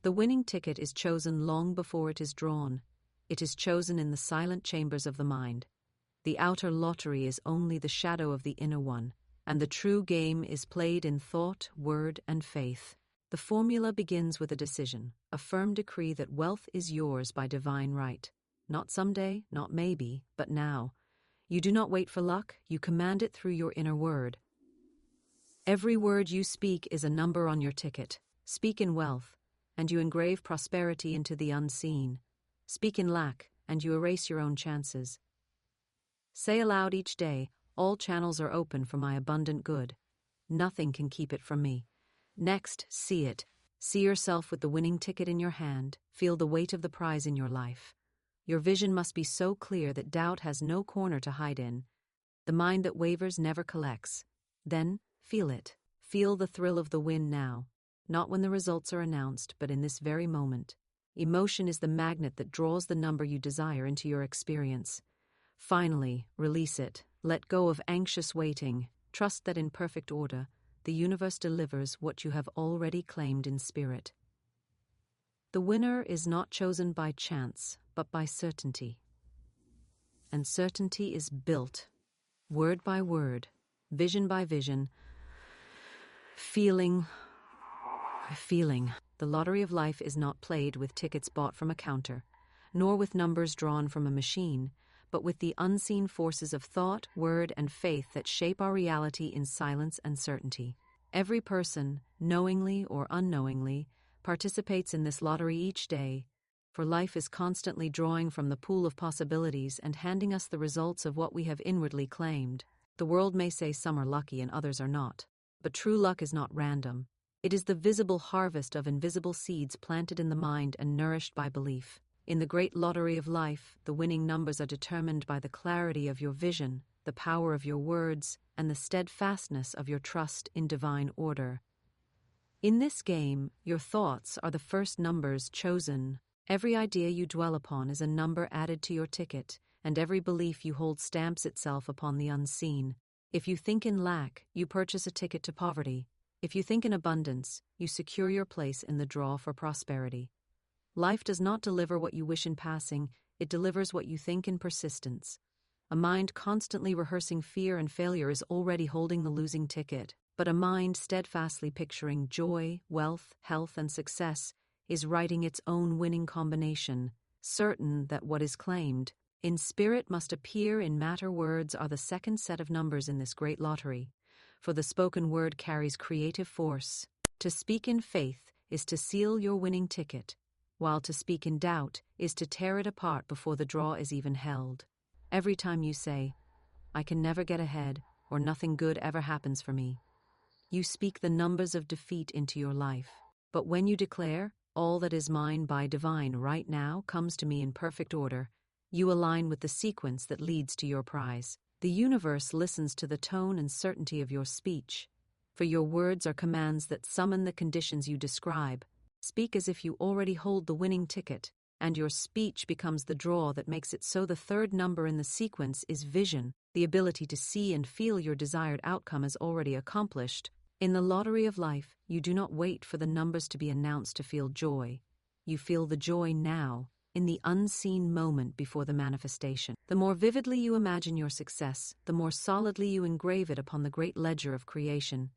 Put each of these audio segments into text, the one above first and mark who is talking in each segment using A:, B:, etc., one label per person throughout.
A: The winning ticket is chosen long before it is drawn. It is chosen in the silent chambers of the mind. The outer lottery is only the shadow of the inner one, and the true game is played in thought, word, and faith. The formula begins with a decision, a firm decree that wealth is yours by divine right. Not someday, not maybe, but now. You do not wait for luck, you command it through your inner word. Every word you speak is a number on your ticket. Speak in wealth, and you engrave prosperity into the unseen. Speak in lack, and you erase your own chances. Say aloud each day, all channels are open for my abundant good. Nothing can keep it from me. Next, see it. See yourself with the winning ticket in your hand. Feel the weight of the prize in your life. Your vision must be so clear that doubt has no corner to hide in. The mind that wavers never collects. Then, feel it. Feel the thrill of the win now. Not when the results are announced, but in this very moment. Emotion is the magnet that draws the number you desire into your experience. Finally, release it. Let go of anxious waiting. Trust that in perfect order, the universe delivers what you have already claimed in spirit. The winner is not chosen by chance, but by certainty. And certainty is built, word by word, vision by vision, feeling. The lottery of life is not played with tickets bought from a counter, nor with numbers drawn from a machine, but with the unseen forces of thought, word, and faith that shape our reality in silence and certainty. Every person, knowingly or unknowingly, participates in this lottery each day, for life is constantly drawing from the pool of possibilities and handing us the results of what we have inwardly claimed. The world may say some are lucky and others are not, but true luck is not random. It is the visible harvest of invisible seeds planted in the mind and nourished by belief. In the great lottery of life, the winning numbers are determined by the clarity of your vision, the power of your words, and the steadfastness of your trust in divine order. In this game, your thoughts are the first numbers chosen. Every idea you dwell upon is a number added to your ticket, and every belief you hold stamps itself upon the unseen. If you think in lack, you purchase a ticket to poverty. If you think in abundance, you secure your place in the draw for prosperity. Life does not deliver what you wish in passing, it delivers what you think in persistence. A mind constantly rehearsing fear and failure is already holding the losing ticket, but a mind steadfastly picturing joy, wealth, health, and success is writing its own winning combination, certain that what is claimed in spirit must appear in matter. Words are the second set of numbers in this great lottery, for the spoken word carries creative force. To speak in faith is to seal your winning ticket, while to speak in doubt is to tear it apart before the draw is even held. Every time you say, "I can never get ahead," or "nothing good ever happens for me," you speak the numbers of defeat into your life. But when you declare, "All that is mine by divine right now comes to me in perfect order," you align with the sequence that leads to your prize. The universe listens to the tone and certainty of your speech, for your words are commands that summon the conditions you describe. Speak as if you already hold the winning ticket, and your speech becomes the draw that makes it so. The third number in the sequence is vision, the ability to see and feel your desired outcome is already accomplished. In the lottery of life, you do not wait for the numbers to be announced to feel joy. You feel the joy now, in the unseen moment before the manifestation. The more vividly you imagine your success, the more solidly you engrave it upon the great ledger of creation.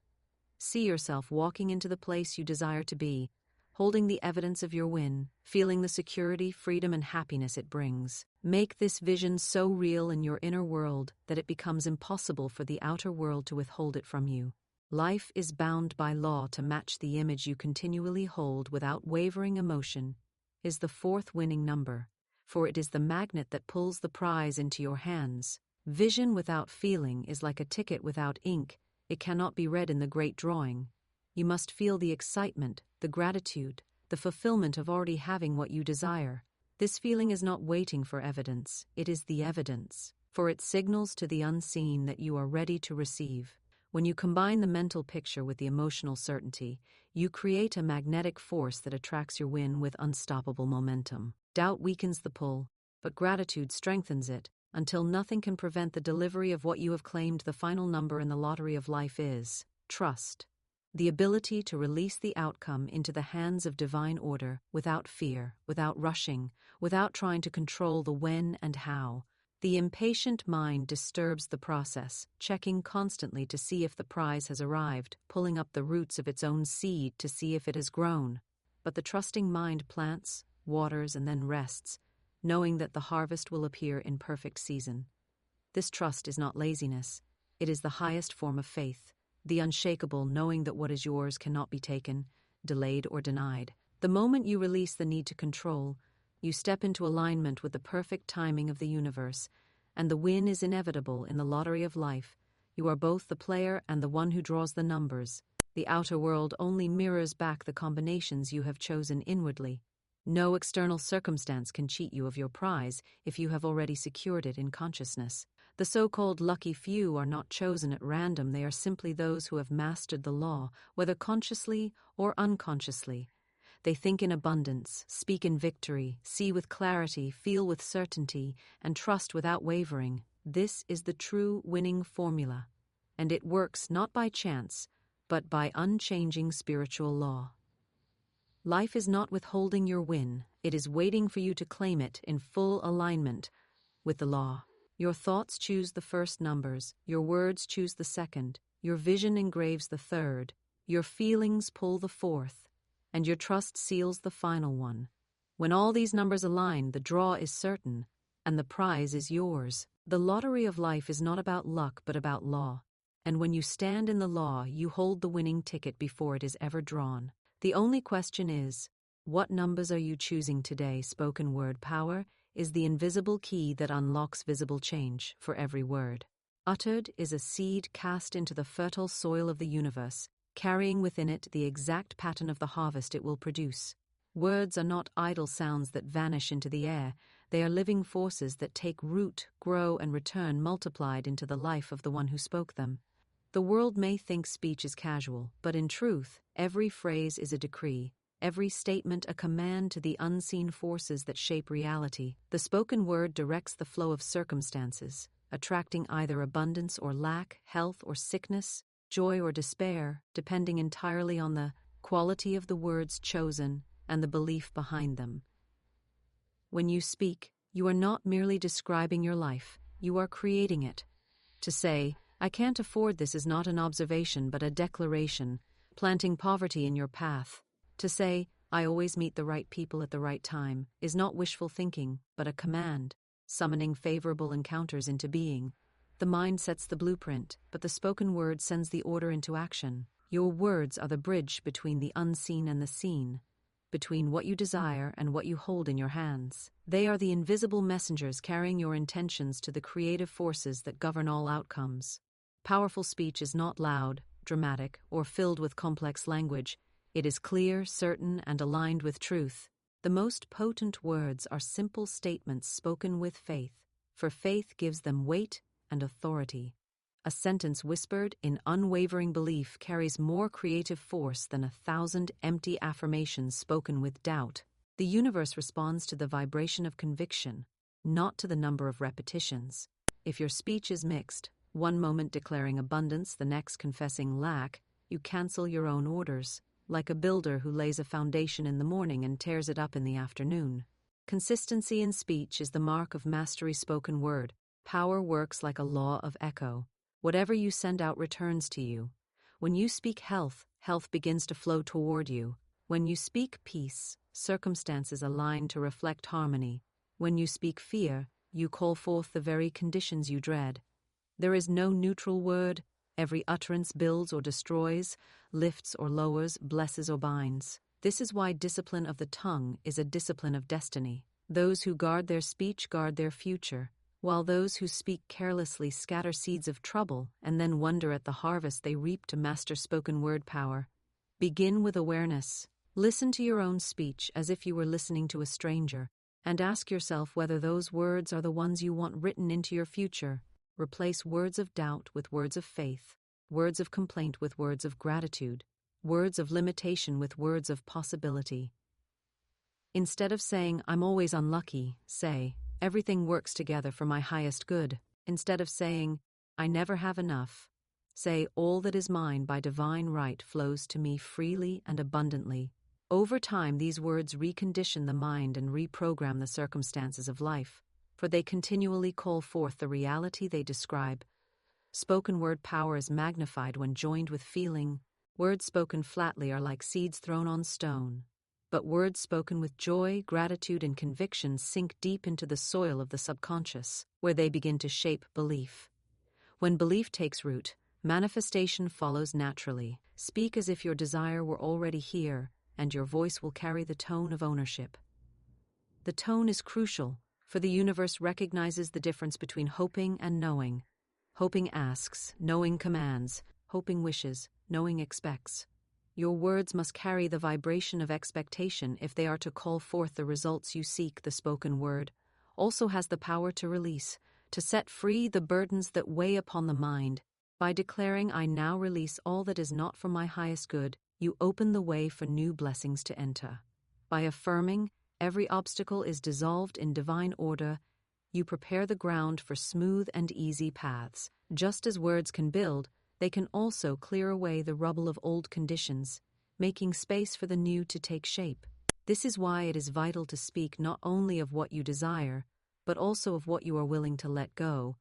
A: See yourself walking into the place you desire to be, holding the evidence of your win, feeling the security, freedom, and happiness it brings. Make this vision so real in your inner world that it becomes impossible for the outer world to withhold it from you. Life is bound by law to match the image you continually hold without wavering. Emotion is the fourth winning number, for it is the magnet that pulls the prize into your hands. Vision without feeling is like a ticket without ink. It cannot be read in the great drawing. You must feel the excitement, the gratitude, the fulfillment of already having what you desire. This feeling is not waiting for evidence, it is the evidence, for it signals to the unseen that you are ready to receive. When you combine the mental picture with the emotional certainty, you create a magnetic force that attracts your win with unstoppable momentum. Doubt weakens the pull, but gratitude strengthens it, until nothing can prevent the delivery of what you have claimed. The final number in the lottery of life is trust. the ability to release the outcome into the hands of divine order without fear, without rushing, without trying to control the when and how. The impatient mind disturbs the process, checking constantly to see if the prize has arrived, pulling up the roots of its own seed to see if it has grown. But the trusting mind plants, waters, and then rests, knowing that the harvest will appear in perfect season. This trust is not laziness. It is the highest form of faith, the unshakable knowing that what is yours cannot be taken, delayed, or denied. The moment you release the need to control, you step into alignment with the perfect timing of the universe, and the win is inevitable in the lottery of life. You are both the player and the one who draws the numbers. The outer world only mirrors back the combinations you have chosen inwardly. No external circumstance can cheat you of your prize if you have already secured it in consciousness. The so-called lucky few are not chosen at random. They are simply those who have mastered the law, whether consciously or unconsciously. They think in abundance, speak in victory, see with clarity, feel with certainty, and trust without wavering. This is the true winning formula, and it works not by chance, but by unchanging spiritual law. Life is not withholding your win, it is waiting for you to claim it in full alignment with the law. Your thoughts choose the first numbers, your words choose the second, your vision engraves the third, your feelings pull the fourth, and your trust seals the final one. When all these numbers align, the draw is certain, and the prize is yours. The lottery of life is not about luck, but about law. And when you stand in the law, you hold the winning ticket before it is ever drawn. The only question is, what numbers are you choosing today? Spoken word power is the invisible key that unlocks visible change. For every word uttered is a seed cast into the fertile soil of the universe, carrying within it the exact pattern of the harvest it will produce. Words are not idle sounds that vanish into the air. They are living forces that take root, grow, and return multiplied into the life of the one who spoke them. The world may think speech is casual, but in truth, every phrase is a decree, every statement a command to the unseen forces that shape reality. The spoken word directs the flow of circumstances, attracting either abundance or lack, health or sickness, joy or despair, depending entirely on the quality of the words chosen and the belief behind them. When you speak, you are not merely describing your life, you are creating it. To say, "I can't afford this" is not an observation but a declaration, planting poverty in your path. To say, "I always meet the right people at the right time" is not wishful thinking but a command, summoning favorable encounters into being. The mind sets the blueprint, but the spoken word sends the order into action. Your words are the bridge between the unseen and the seen, between what you desire and what you hold in your hands. They are the invisible messengers carrying your intentions to the creative forces that govern all outcomes. Powerful speech is not loud, dramatic, or filled with complex language. It is clear, certain, and aligned with truth. The most potent words are simple statements spoken with faith, for faith gives them weight and authority. A sentence whispered in unwavering belief carries more creative force than 1,000 empty affirmations spoken with doubt. The universe responds to the vibration of conviction, not to the number of repetitions. If your speech is mixed, one moment declaring abundance, the next confessing lack, you cancel your own orders, like a builder who lays a foundation in the morning and tears it up in the afternoon. Consistency in speech is the mark of mastery. Spoken word power works like a law of echo. Whatever you send out returns to you. When you speak health, health begins to flow toward you. When you speak peace, circumstances align to reflect harmony. When you speak fear, you call forth the very conditions you dread. There is no neutral word. Every utterance builds or destroys, lifts or lowers, blesses or binds. This is why discipline of the tongue is a discipline of destiny. Those who guard their speech guard their future, while those who speak carelessly scatter seeds of trouble and then wonder at the harvest they reap. To master spoken word power, begin with awareness. Listen to your own speech as if you were listening to a stranger, and ask yourself whether those words are the ones you want written into your future. Replace words of doubt with words of faith, words of complaint with words of gratitude, words of limitation with words of possibility. Instead of saying, "I'm always unlucky," say, "Everything works together for my highest good." Instead of saying, "I never have enough," Say, all that is mine by divine right flows to me freely and abundantly. Over time, these words recondition the mind and reprogram the circumstances of life, for they continually call forth the reality they describe. Spoken word power is magnified when joined with feeling. Words spoken flatly are like seeds thrown on stone. But words spoken with joy, gratitude, and conviction sink deep into the soil of the subconscious, where they begin to shape belief. When belief takes root, manifestation follows naturally. Speak as if your desire were already here, and your voice will carry the tone of ownership. The tone is crucial, for the universe recognizes the difference between hoping and knowing. Hoping asks, knowing commands, hoping wishes, knowing expects. Your words must carry the vibration of expectation if they are to call forth the results you seek. The spoken word also has the power to release, to set free the burdens that weigh upon the mind. By declaring, "I now release all that is not for my highest good," you open the way for new blessings to enter. By affirming, "Every obstacle is dissolved in divine order," you prepare the ground for smooth and easy paths. Just as words can build, they can also clear away the rubble of old conditions, making space for the new to take shape. This is why it is vital to speak not only of what you desire, but also of what you are willing to let go,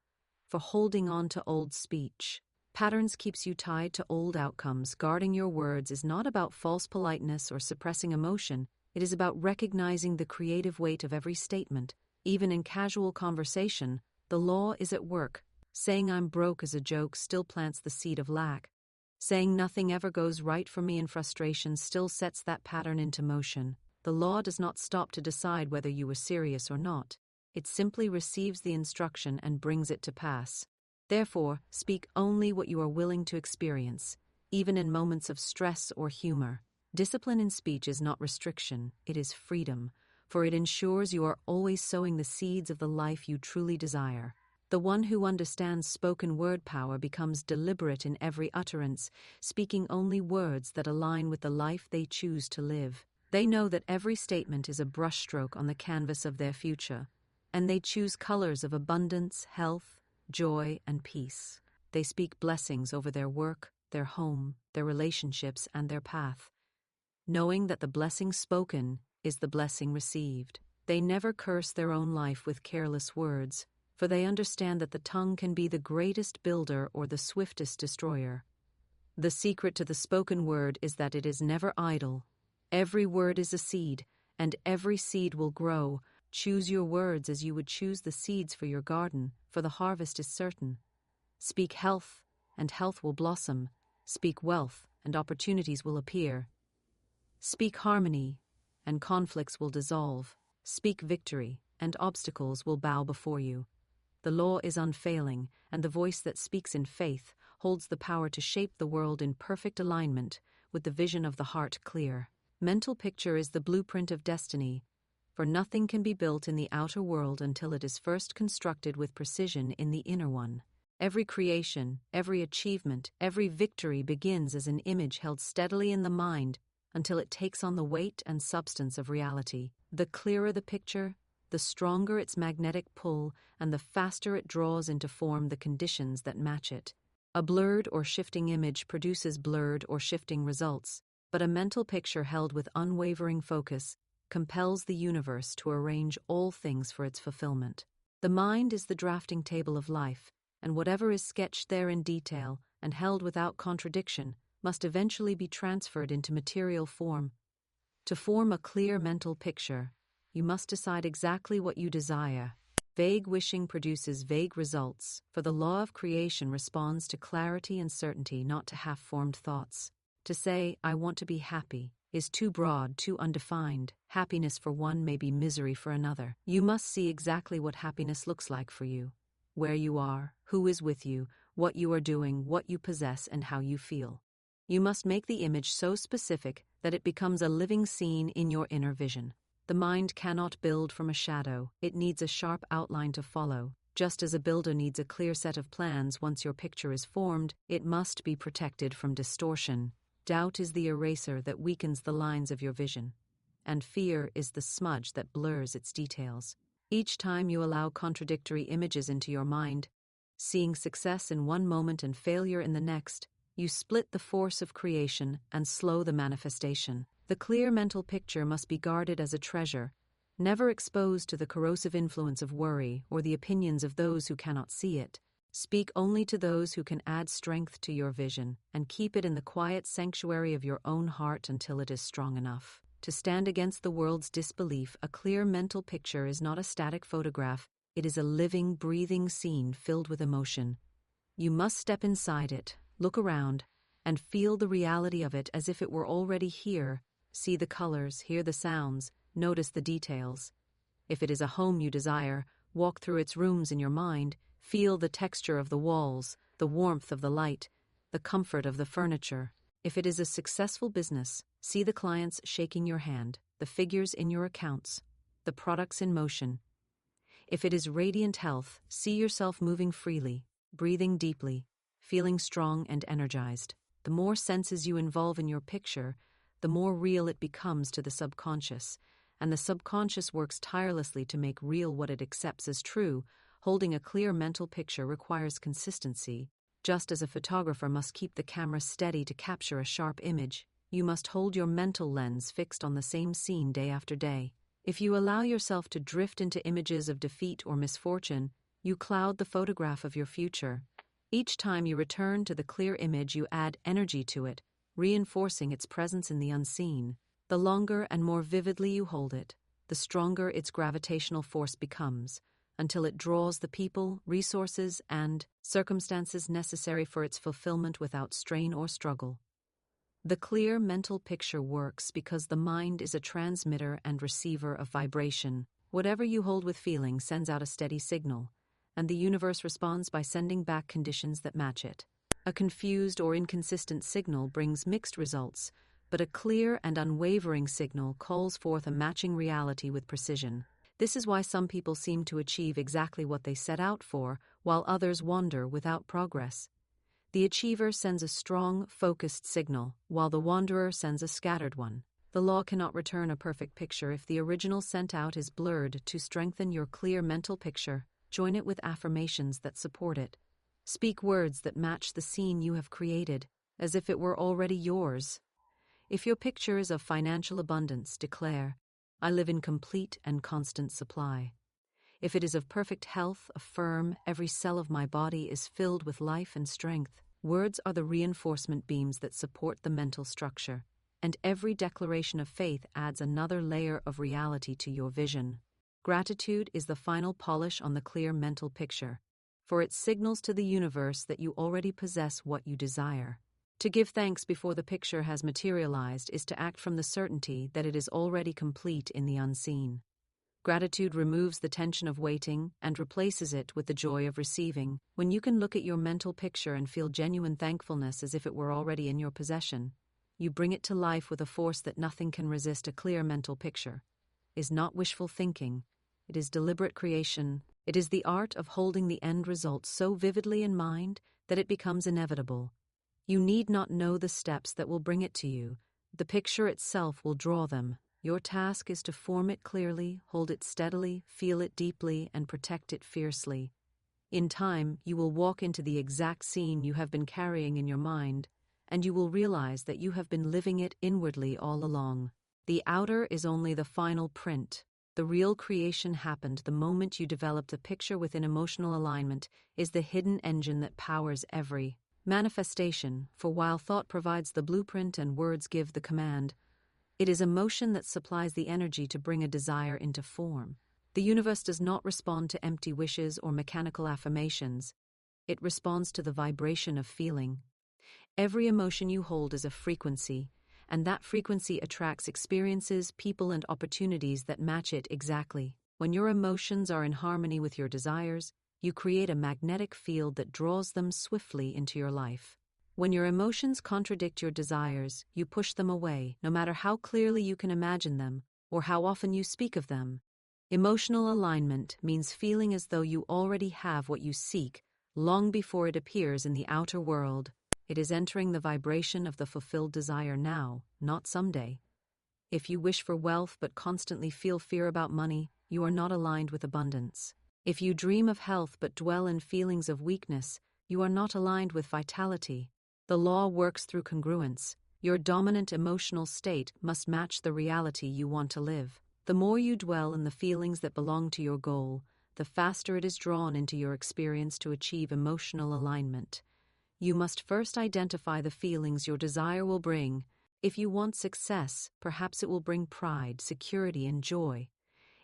A: for holding on to old speech patterns keeps you tied to old outcomes. Guarding your words is not about false politeness or suppressing emotion, it is about recognizing the creative weight of every statement. Even in casual conversation, the law is at work. Saying "I'm broke" as a joke still plants the seed of lack. Saying "nothing ever goes right for me" in frustration still sets that pattern into motion. The law does not stop to decide whether you were serious or not. It simply receives the instruction and brings it to pass. Therefore, speak only what you are willing to experience, even in moments of stress or humor. Discipline in speech is not restriction, it is freedom, for it ensures you are always sowing the seeds of the life you truly desire. The one who understands spoken word power becomes deliberate in every utterance, speaking only words that align with the life they choose to live. They know that every statement is a brushstroke on the canvas of their future, and they choose colors of abundance, health, joy, and peace. They speak blessings over their work, their home, their relationships, and their path, knowing that the blessing spoken is the blessing received. They never curse their own life with careless words, for they understand that the tongue can be the greatest builder or the swiftest destroyer. The secret to the spoken word is that it is never idle. Every word is a seed, and every seed will grow. Choose your words as you would choose the seeds for your garden, for the harvest is certain. Speak health, and health will blossom. Speak wealth, and opportunities will appear. Speak harmony, and conflicts will dissolve. Speak victory, and obstacles will bow before you. The law is unfailing, and the voice that speaks in faith holds the power to shape the world in perfect alignment, with the vision of the heart clear. Mental picture is the blueprint of destiny, for nothing can be built in the outer world until it is first constructed with precision in the inner one. Every creation, every achievement, every victory begins as an image held steadily in the mind until it takes on the weight and substance of reality. The clearer the picture, the stronger its magnetic pull, and the faster it draws into form the conditions that match it. A blurred or shifting image produces blurred or shifting results, but a mental picture held with unwavering focus compels the universe to arrange all things for its fulfillment. The mind is the drafting table of life, and whatever is sketched there in detail and held without contradiction must eventually be transferred into material form. To form a clear mental picture, you must decide exactly what you desire. Vague wishing produces vague results, for the law of creation responds to clarity and certainty, not to half-formed thoughts. To say, "I want to be happy," is too broad, too undefined. Happiness for one may be misery for another. You must see exactly what happiness looks like for you, where you are, who is with you, what you are doing, what you possess, and how you feel. You must make the image so specific that it becomes a living scene in your inner vision. The mind cannot build from a shadow, it needs a sharp outline to follow. Just as a builder needs a clear set of plans once your picture is formed, it must be protected from distortion. Doubt is the eraser that weakens the lines of your vision, and fear is the smudge that blurs its details. Each time you allow contradictory images into your mind, Seeing success in one moment and failure in the next, you split the force of creation and slow the manifestation. The clear mental picture must be guarded as a treasure, never exposed to the corrosive influence of worry or the opinions of those who cannot see it. Speak only to those who can add strength to your vision, and keep it in the quiet sanctuary of your own heart until it is strong enough to stand against the world's disbelief. A clear mental picture is not a static photograph, it is a living, breathing scene filled with emotion. You must step inside it, look around, and feel the reality of it as if it were already here. See the colors, hear the sounds, notice the details. If it is a home you desire, walk through its rooms in your mind, feel the texture of the walls, the warmth of the light, the comfort of the furniture. If it is a successful business, see the clients shaking your hand, the figures in your accounts, the products in motion. If it is radiant health, see yourself moving freely, breathing deeply, feeling strong and energized. The more senses you involve in your picture, the more real it becomes to the subconscious, and the subconscious works tirelessly to make real what it accepts as true. Holding a clear mental picture requires consistency. Just as a photographer must keep the camera steady to capture a sharp image, you must hold your mental lens fixed on the same scene day after day. If you allow yourself to drift into images of defeat or misfortune, you cloud the photograph of your future. Each time you return to the clear image, you add energy to it, reinforcing its presence in the unseen. The longer and more vividly you hold it, the stronger its gravitational force becomes, until it draws the people, resources, and circumstances necessary for its fulfillment without strain or struggle. The clear mental picture works because the mind is a transmitter and receiver of vibration. Whatever you hold with feeling sends out a steady signal, and the universe responds by sending back conditions that match it. A confused or inconsistent signal brings mixed results, but a clear and unwavering signal calls forth a matching reality with precision. This is why some people seem to achieve exactly what they set out for, while others wander without progress. The achiever sends a strong, focused signal, while the wanderer sends a scattered one. The law cannot return a perfect picture if the original sent out is blurred. To strengthen your clear mental picture, join it with affirmations that support it. Speak words that match the scene you have created, as if it were already yours. If your picture is of financial abundance, declare, "I live in complete and constant supply." If it is of perfect health, affirm, "Every cell of my body is filled with life and strength." Words are the reinforcement beams that support the mental structure, and every declaration of faith adds another layer of reality to your vision. Gratitude is the final polish on the clear mental picture, for it signals to the universe that you already possess what you desire. To give thanks before the picture has materialized is to act from the certainty that it is already complete in the unseen. Gratitude removes the tension of waiting and replaces it with the joy of receiving. When you can look at your mental picture and feel genuine thankfulness as if it were already in your possession, you bring it to life with a force that nothing can resist. A clear mental picture is not wishful thinking, it is deliberate creation. It is the art of holding the end result so vividly in mind that it becomes inevitable. You need not know the steps that will bring it to you. The picture itself will draw them. Your task is to form it clearly, hold it steadily, feel it deeply, and protect it fiercely. In time, you will walk into the exact scene you have been carrying in your mind, and you will realize that you have been living it inwardly all along. The outer is only the final print. The real creation happened the moment you developed a picture within emotional alignment, is the hidden engine that powers every manifestation, for while thought provides the blueprint and words give the command, it is emotion that supplies the energy to bring a desire into form. The universe does not respond to empty wishes or mechanical affirmations. It responds to the vibration of feeling. Every emotion you hold is a frequency, and that frequency attracts experiences, people, and opportunities that match it exactly. When your emotions are in harmony with your desires, you create a magnetic field that draws them swiftly into your life. When your emotions contradict your desires, you push them away, no matter how clearly you can imagine them or how often you speak of them. Emotional alignment means feeling as though you already have what you seek long before it appears in the outer world. It is entering the vibration of the fulfilled desire now, not someday. If you wish for wealth but constantly feel fear about money, you are not aligned with abundance. If you dream of health but dwell in feelings of weakness, you are not aligned with vitality. The law works through congruence. Your dominant emotional state must match the reality you want to live. The more you dwell in the feelings that belong to your goal, the faster it is drawn into your experience to achieve emotional alignment. You must first identify the feelings your desire will bring. If you want success, perhaps it will bring pride, security, and joy.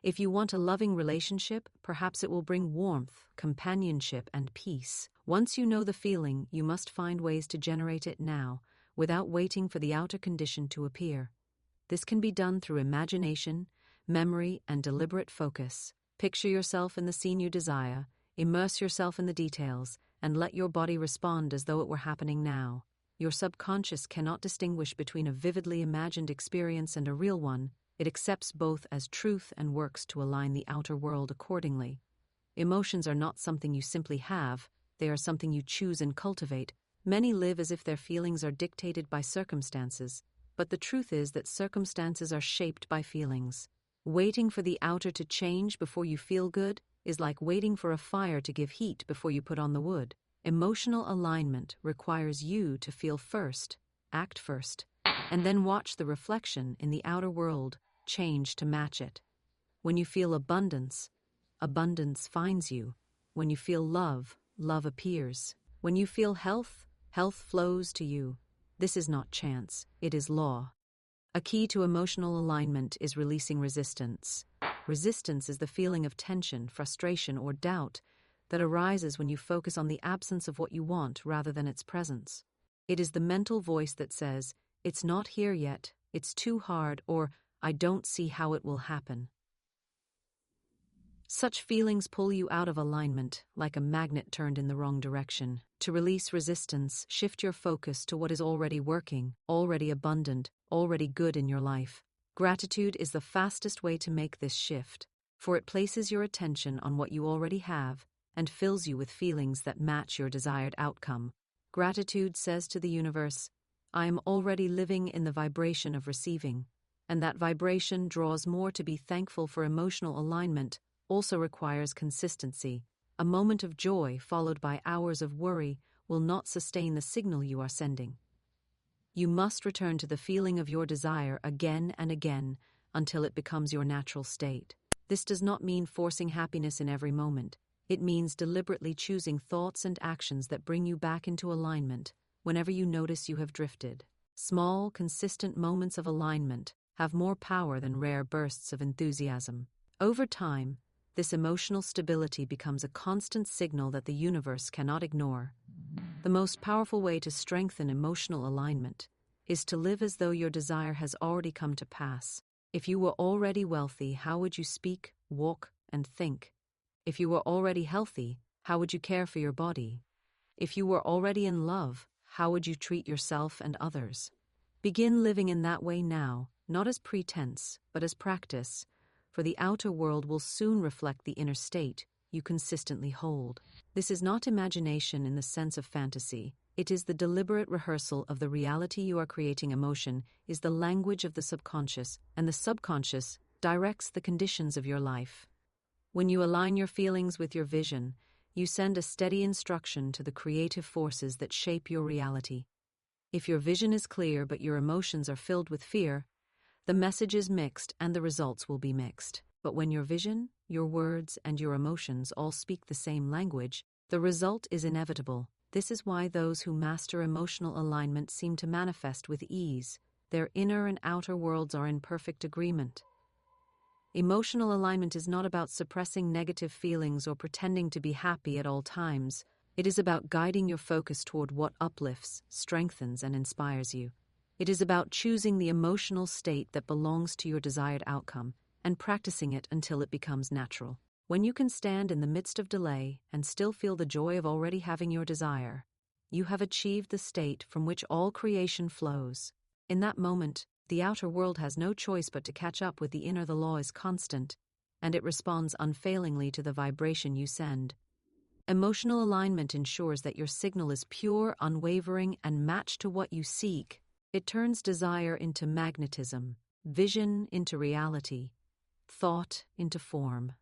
A: If you want a loving relationship, perhaps it will bring warmth, companionship, and peace. Once you know the feeling, you must find ways to generate it now, without waiting for the outer condition to appear. This can be done through imagination, memory, and deliberate focus. Picture yourself in the scene you desire, immerse yourself in the details, and let your body respond as though it were happening now. Your subconscious cannot distinguish between a vividly imagined experience and a real one. It accepts both as truth and works to align the outer world accordingly. Emotions are not something you simply have, they are something you choose and cultivate. Many live as if their feelings are dictated by circumstances, but the truth is that circumstances are shaped by feelings. Waiting for the outer to change before you feel good is like waiting for a fire to give heat before you put on the wood. Emotional alignment requires you to feel first, act first, and then watch the reflection in the outer world change to match it. When you feel abundance, abundance finds you. When you feel love, love appears. When you feel health, health flows to you. This is not chance, it is law. A key to emotional alignment is releasing resistance. Resistance is the feeling of tension, frustration, or doubt that arises when you focus on the absence of what you want rather than its presence. It is the mental voice that says, "It's not here yet, it's too hard," or "I don't see how it will happen." Such feelings pull you out of alignment, like a magnet turned in the wrong direction. To release resistance, shift your focus to what is already working, already abundant, already good in your life. Gratitude is the fastest way to make this shift, for it places your attention on what you already have and fills you with feelings that match your desired outcome. Gratitude says to the universe, "I am already living in the vibration of receiving," and that vibration draws more. To be thankful for emotional alignment also requires consistency. A moment of joy followed by hours of worry will not sustain the signal you are sending. You must return to the feeling of your desire again and again until it becomes your natural state. This does not mean forcing happiness in every moment. It means deliberately choosing thoughts and actions that bring you back into alignment whenever you notice you have drifted. Small, consistent moments of alignment have more power than rare bursts of enthusiasm. Over time, this emotional stability becomes a constant signal that the universe cannot ignore. The most powerful way to strengthen emotional alignment is to live as though your desire has already come to pass. If you were already wealthy, how would you speak, walk, and think? If you were already healthy, how would you care for your body? If you were already in love, how would you treat yourself and others? Begin living in that way now, not as pretense, but as practice, for the outer world will soon reflect the inner state you consistently hold. This is not imagination in the sense of fantasy. It is the deliberate rehearsal of the reality you are creating. Emotion is the language of the subconscious, and the subconscious directs the conditions of your life. When you align your feelings with your vision, you send a steady instruction to the creative forces that shape your reality. If your vision is clear but your emotions are filled with fear, the message is mixed and the results will be mixed. But when your vision, your words, and your emotions all speak the same language, the result is inevitable. This is why those who master emotional alignment seem to manifest with ease. Their inner and outer worlds are in perfect agreement. Emotional alignment is not about suppressing negative feelings or pretending to be happy at all times. It is about guiding your focus toward what uplifts, strengthens, and inspires you. It is about choosing the emotional state that belongs to your desired outcome and practicing it until it becomes natural. When you can stand in the midst of delay and still feel the joy of already having your desire, you have achieved the state from which all creation flows. In that moment, the outer world has no choice but to catch up with the inner. The law is constant, and it responds unfailingly to the vibration you send. Emotional alignment ensures that your signal is pure, unwavering, and matched to what you seek. It turns desire into magnetism, vision into reality, thought into form.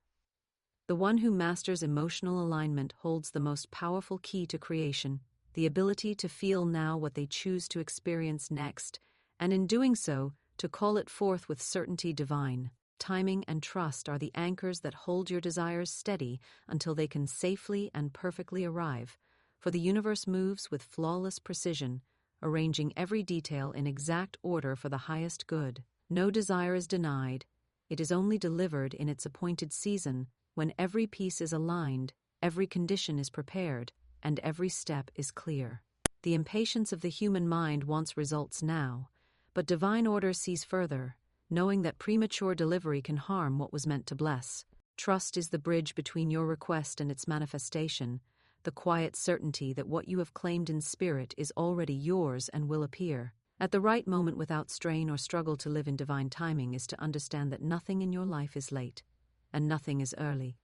A: The one who masters emotional alignment holds the most powerful key to creation, the ability to feel now what they choose to experience next, and in doing so, to call it forth with certainty divine. Timing and trust are the anchors that hold your desires steady until they can safely and perfectly arrive, for the universe moves with flawless precision, arranging every detail in exact order for the highest good. No desire is denied, it is only delivered in its appointed season, when every piece is aligned, every condition is prepared, and every step is clear. The impatience of the human mind wants results now, but divine order sees further, knowing that premature delivery can harm what was meant to bless. Trust is the bridge between your request and its manifestation, the quiet certainty that what you have claimed in spirit is already yours and will appear. At the right moment without strain or struggle. To live in divine timing is to understand that nothing in your life is late, and nothing is early.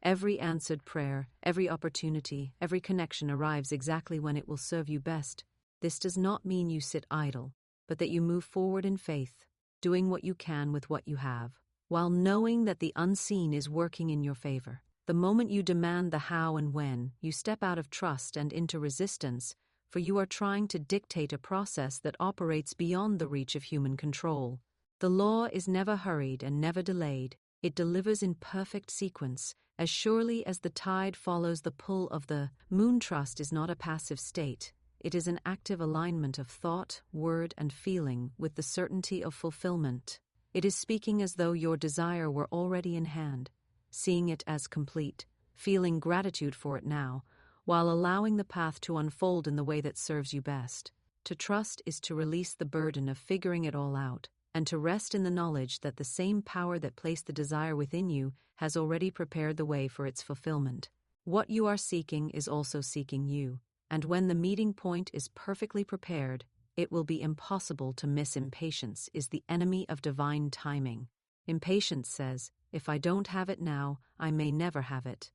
A: Every answered prayer, every opportunity, every connection arrives exactly when it will serve you best. This does not mean you sit idle, but that you move forward in faith, doing what you can with what you have, while knowing that the unseen is working in your favor. The moment you demand the how and when, you step out of trust and into resistance, for you are trying to dictate a process that operates beyond the reach of human control. The law is never hurried and never delayed. It delivers in perfect sequence, as surely as the tide follows the pull of the moon. Trust is not a passive state. It is an active alignment of thought, word, and feeling with the certainty of fulfillment. It is speaking as though your desire were already in hand, seeing it as complete, feeling gratitude for it now, while allowing the path to unfold in the way that serves you best. To trust is to release the burden of figuring it all out, and to rest in the knowledge that the same power that placed the desire within you has already prepared the way for its fulfillment. What you are seeking is also seeking you, and when the meeting point is perfectly prepared, it will be impossible to miss. Impatience is the enemy of divine timing. Impatience says, if I don't have it now, I may never have it.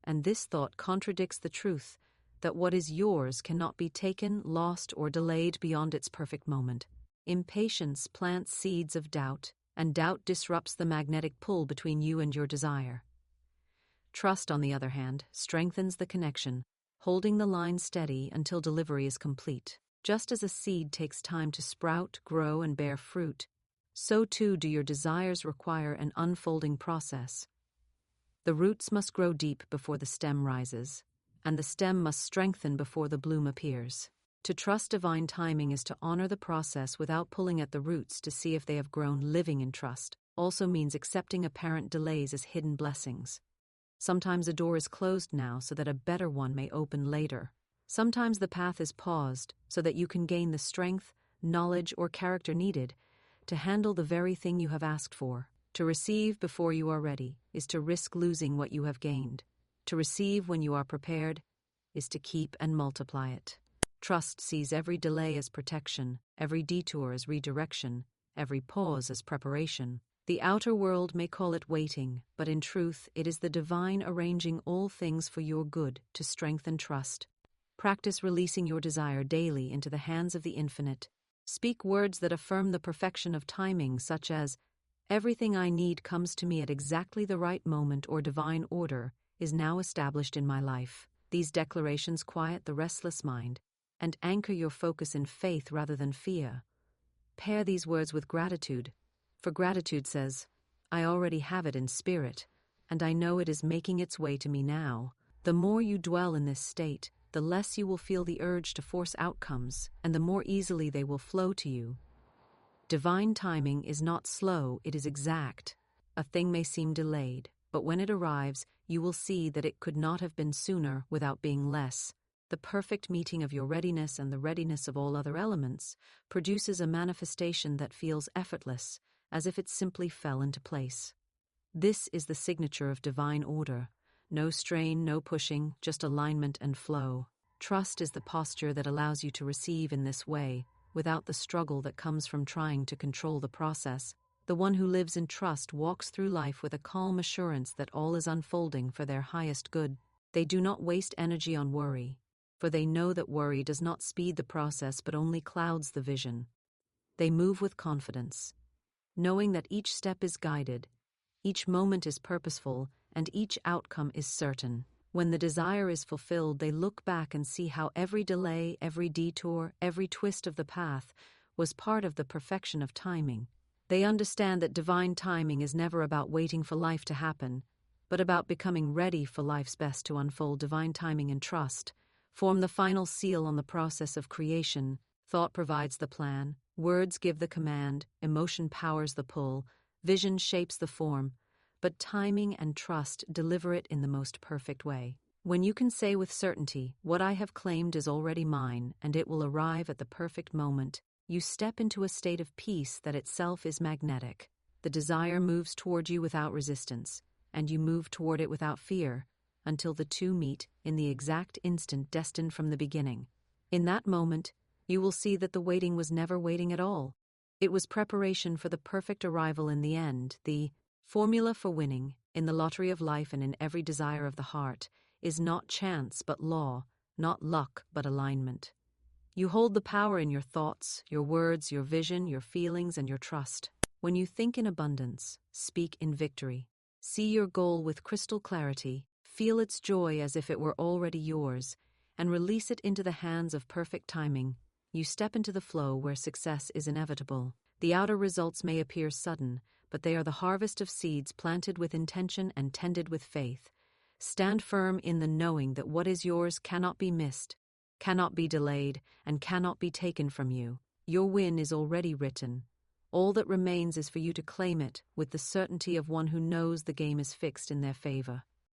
A: And this thought contradicts the truth that what is yours cannot be taken, lost, or delayed beyond its perfect moment. Impatience plants seeds of doubt, and doubt disrupts the magnetic pull between you and your desire. Trust, on the other hand, strengthens the connection, holding the line steady until delivery is complete. Just as a seed takes time to sprout, grow, and bear fruit, so too do your desires require an unfolding process. The roots must grow deep before the stem rises, and the stem must strengthen before the bloom appears. To trust divine timing is to honor the process without pulling at the roots to see if they have grown. Living in trust also means accepting apparent delays as hidden blessings. Sometimes a door is closed now so that a better one may open later. Sometimes the path is paused so that you can gain the strength, knowledge, or character needed to handle the very thing you have asked for. To receive before you are ready is to risk losing what you have gained. To receive when you are prepared is to keep and multiply it. Trust sees every delay as protection, every detour as redirection, every pause as preparation. The outer world may call it waiting, but in truth it is the divine arranging all things for your good to strengthen trust. Practice releasing your desire daily into the hands of the infinite. Speak words that affirm the perfection of timing, such as, everything I need comes to me at exactly the right moment, or divine order is now established in my life. These declarations quiet the restless mind and anchor your focus in faith rather than fear. Pair these words with gratitude, for gratitude says, I already have it in spirit, and I know it is making its way to me now. The more you dwell in this state, the less you will feel the urge to force outcomes, and the more easily they will flow to you. Divine timing is not slow, it is exact. A thing may seem delayed, but when it arrives, you will see that it could not have been sooner without being less. The perfect meeting of your readiness and the readiness of all other elements produces a manifestation that feels effortless, as if it simply fell into place. This is the signature of divine order. No strain, no pushing, just alignment and flow. Trust is the posture that allows you to receive in this way, without the struggle that comes from trying to control the process. The one who lives in trust walks through life with a calm assurance that all is unfolding for their highest good. They do not waste energy on worry, for they know that worry does not speed the process but only clouds the vision. They move with confidence, knowing that each step is guided, each moment is purposeful, and each outcome is certain. When the desire is fulfilled, they look back and see how every delay, every detour, every twist of the path was part of the perfection of timing. They understand that divine timing is never about waiting for life to happen, but about becoming ready for life's best to unfold. Divine timing and trust form the final seal on the process of creation. Thought provides the plan, words give the command, emotion powers the pull, vision shapes the form, but timing and trust deliver it in the most perfect way. When you can say with certainty, "What I have claimed is already mine, and it will arrive at the perfect moment," you step into a state of peace that itself is magnetic. The desire moves toward you without resistance, and you move toward it without fear, until the two meet in the exact instant destined from the beginning. In that moment, you will see that the waiting was never waiting at all. It was preparation for the perfect arrival in the end. The formula for winning, in the lottery of life and in every desire of the heart, is not chance but law, not luck but alignment. You hold the power in your thoughts, your words, your vision, your feelings, and your trust. When you think in abundance, speak in victory. See your goal with crystal clarity, feel its joy as if it were already yours, and release it into the hands of perfect timing. You step into the flow where success is inevitable. The outer results may appear sudden, but they are the harvest of seeds planted with intention and tended with faith. Stand firm in the knowing that what is yours cannot be missed, cannot be delayed, and cannot be taken from you. Your win is already written. All that remains is for you to claim it with the certainty of one who knows the game is fixed in their favor.